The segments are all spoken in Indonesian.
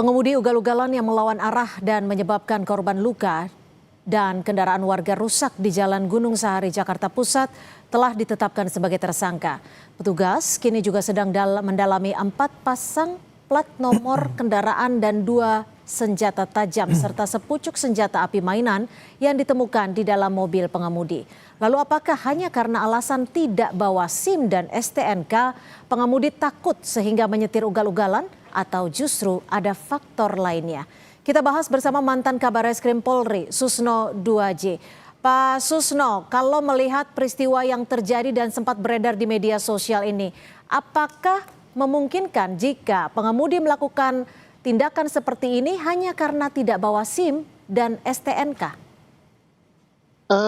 Pengemudi ugal-ugalan yang melawan arah dan menyebabkan korban luka dan kendaraan warga rusak di Jalan Gunung Sahari, Jakarta Pusat telah ditetapkan sebagai tersangka. Petugas kini juga sedang mendalami 4 pasang plat nomor kendaraan dan 2 senjata tajam serta sepucuk senjata api mainan yang ditemukan di dalam mobil pengemudi. Lalu apakah hanya karena alasan tidak bawa SIM dan STNK, pengemudi takut sehingga menyetir ugal-ugalan atau justru ada faktor lainnya? Kita bahas bersama mantan Kabareskrim Polri, Susno Duaji. Pak Susno, kalau melihat peristiwa yang terjadi dan sempat beredar di media sosial ini, apakah memungkinkan jika pengemudi melakukan tindakan seperti ini hanya karena tidak bawa SIM dan STNK?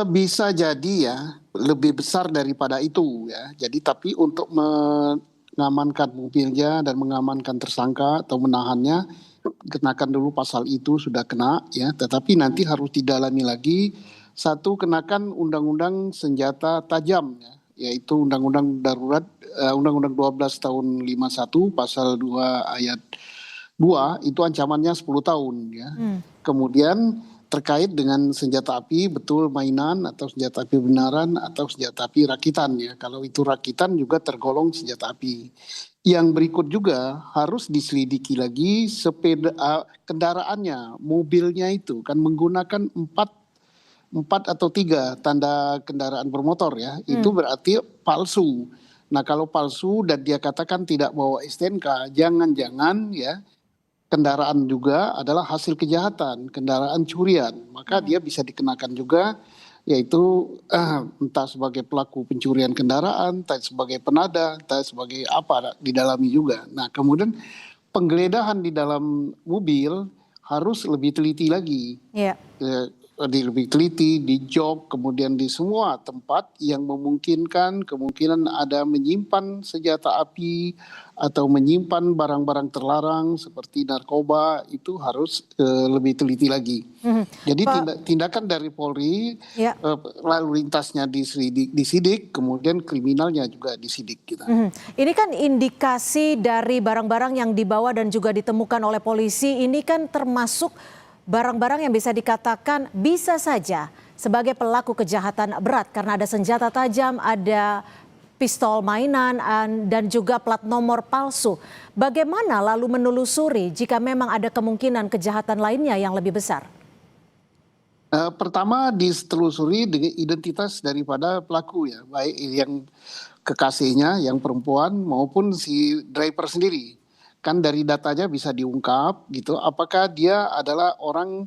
Bisa jadi ya, lebih besar daripada itu ya. Jadi tapi untuk mengamankan mobilnya dan mengamankan tersangka atau menahannya, kenakan dulu pasal itu sudah kena ya. Tetapi nanti harus didalami lagi. Satu, kenakan undang-undang senjata tajam ya, yaitu undang-undang darurat, undang-undang 12 tahun 51 pasal 2 ayat 2 itu ancamannya 10 tahun ya. Kemudian terkait dengan senjata api, betul mainan atau senjata api benaran atau senjata api rakitan ya. Kalau itu rakitan juga tergolong senjata api. Yang berikut juga harus diselidiki lagi kendaraannya, mobilnya itu kan menggunakan 4 atau 3 tanda kendaraan bermotor ya. Itu berarti palsu. Nah, kalau palsu dan dia katakan tidak bawa STNK, jangan-jangan ya kendaraan juga adalah hasil kejahatan, kendaraan curian, maka dia bisa dikenakan juga, yaitu entah sebagai pelaku pencurian kendaraan, entah sebagai penada, entah sebagai apa, didalami juga. Nah, kemudian penggeledahan di dalam mobil harus lebih teliti lagi. Iya. Lebih teliti di jok, kemudian di semua tempat yang memungkinkan kemungkinan ada menyimpan senjata api atau menyimpan barang-barang terlarang seperti narkoba, itu harus lebih teliti lagi. Jadi tindakan dari Polri, Ya. lalu lintasnya disidik, kemudian kriminalnya juga disidik. Gitu. Ini kan indikasi dari barang-barang yang dibawa dan juga ditemukan oleh polisi, ini kan termasuk barang-barang yang bisa dikatakan bisa saja sebagai pelaku kejahatan berat karena ada senjata tajam, ada pistol mainan, dan juga plat nomor palsu. Bagaimana lalu menelusuri jika memang ada kemungkinan kejahatan lainnya yang lebih besar? Pertama ditelusuri dengan identitas daripada pelaku ya, baik yang kekasihnya yang perempuan maupun si driver sendiri. Kan dari datanya bisa diungkap gitu, apakah dia adalah orang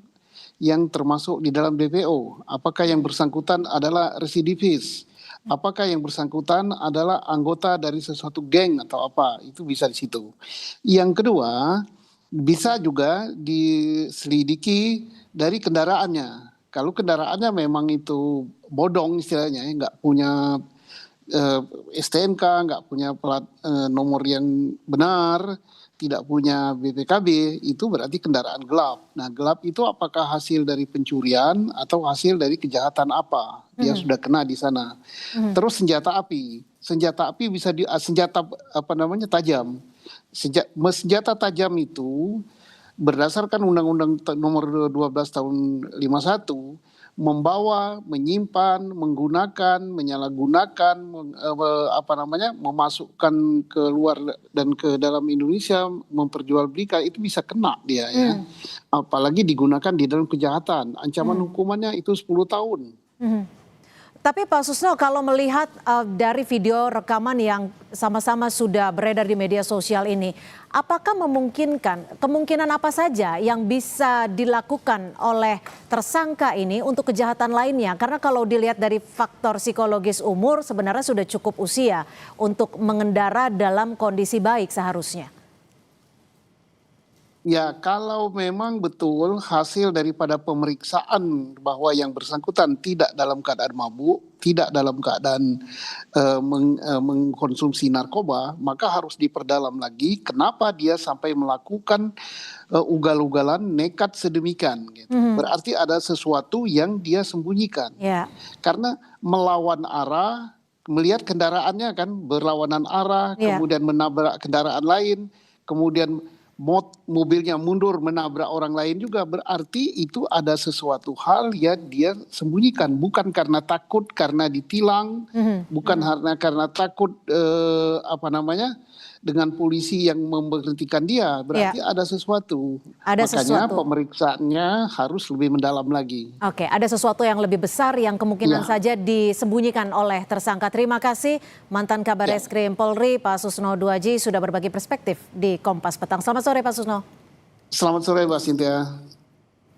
yang termasuk di dalam DPO, apakah yang bersangkutan adalah residivis, apakah yang bersangkutan adalah anggota dari sesuatu geng atau apa, itu bisa di situ. Yang kedua, bisa juga diselidiki dari kendaraannya. Kalau kendaraannya memang itu bodong istilahnya, nggak punya STNK, nggak punya plat nomor yang benar, tidak punya BPKB, itu berarti kendaraan gelap. Nah, gelap itu apakah hasil dari pencurian atau hasil dari kejahatan apa? Dia sudah kena di sana. Terus senjata api bisa senjata tajam. Senjata tajam itu berdasarkan Undang-Undang nomor 12 tahun 51 membawa, menyimpan, menggunakan, menyalahgunakan, memasukkan ke luar dan ke dalam Indonesia, memperjualbelikan, itu bisa kena dia ya. Apalagi digunakan di dalam kejahatan. Ancaman hukumannya itu 10 tahun. Tapi Pak Susno, kalau melihat dari video rekaman yang sama-sama sudah beredar di media sosial ini, apakah kemungkinan apa saja yang bisa dilakukan oleh tersangka ini untuk kejahatan lainnya? Karena kalau dilihat dari faktor psikologis umur, sebenarnya sudah cukup usia untuk mengendara dalam kondisi baik seharusnya. Ya, kalau memang betul hasil daripada pemeriksaan bahwa yang bersangkutan tidak dalam keadaan mabuk, tidak dalam keadaan mengkonsumsi narkoba, maka harus diperdalam lagi kenapa dia sampai melakukan ugal-ugalan nekat sedemikian. Gitu. Berarti ada sesuatu yang dia sembunyikan. Yeah. Karena melawan arah, melihat kendaraannya kan berlawanan arah, kemudian menabrak kendaraan lain, kemudian mobilnya mundur menabrak orang lain juga berarti itu ada sesuatu hal yang dia sembunyikan, bukan karena takut, karena ditilang, bukan karena takut dengan polisi yang memberhentikan dia, berarti ada sesuatu. Ada Makanya sesuatu. pemeriksaannya harus lebih mendalam lagi. Oke, ada sesuatu yang lebih besar yang kemungkinan saja disembunyikan oleh tersangka. Terima kasih mantan Kabar Eskrim Polri Pak Susno Duaji sudah berbagi perspektif di Kompas Petang. Selamat sore Pak Susno. Selamat sore Mbak Cynthia.